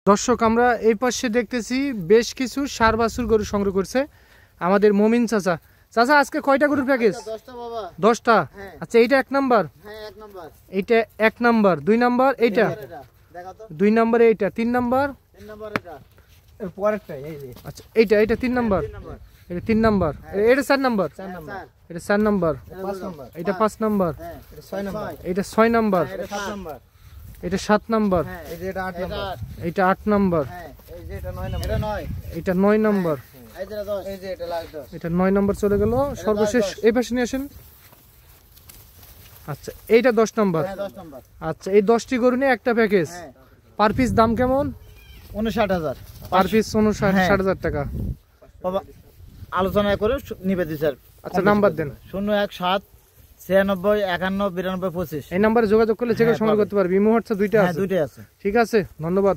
দর্শক আমরা এই পাশে দেখতেছি বেশ কিছু ষাঁড় বাছুর গরু সংগ্রহ করছে আমাদের মমিন চাচা। চাচা আজকে কয়টা গরুর প্যাকেজ? 10টা বাবা। 10টা। আচ্ছা এইটা 1 নাম্বার। হ্যাঁ 1 নাম্বার। এইটা 1 নাম্বার, 2 নাম্বার এইটা। দেখা তো। 2 নাম্বার এইটা, 3 নাম্বার। 3 নাম্বার এটা। এর পরেরটা এই যে। আচ্ছা এইটা 3 নাম্বার। এটা 3 নাম্বার। এটা 4 নাম্বার। 4 নাম্বার। এটা 4 নাম্বার। 5 নাম্বার। এটা 5 নাম্বার। হ্যাঁ এটা 6 নাম্বার। এটা 6 নাম্বার। এটা 7 নাম্বার। এটা 7 নাম্বার। হ্যাঁ এই যে এটা 8 নাম্বার। এটা 8 নাম্বার। হ্যাঁ এই যে এটা 9 নাম্বার। এটা 9। এটা 9 নাম্বার। এই যে 10। এই যে এটা লাস্ট 10। এটা 9 নাম্বার চলে গেল। সর্বশেষ এই পাশে নিয়ে আসেন। আচ্ছা এইটা 10 নাম্বার। হ্যাঁ 10 নাম্বার। আচ্ছা এই 10টি গরু নিয়ে একটা প্যাকেজ। হ্যাঁ পার পিস দাম কেমন? 59000। পার পিস 59000 টাকা। বাবা আলোচনা করে নিবে দি স্যার। আচ্ছা নাম্বার দেন। 017 96 51 92 25। এই নম্বরে যোগাযোগ করলে চেক সংগ্রহ করতে পারবি। ইমো হোয়াটসঅ্যাপ দুইটা আছে। হ্যাঁ দুইটাই আছে। ঠিক আছে, ধন্যবাদ।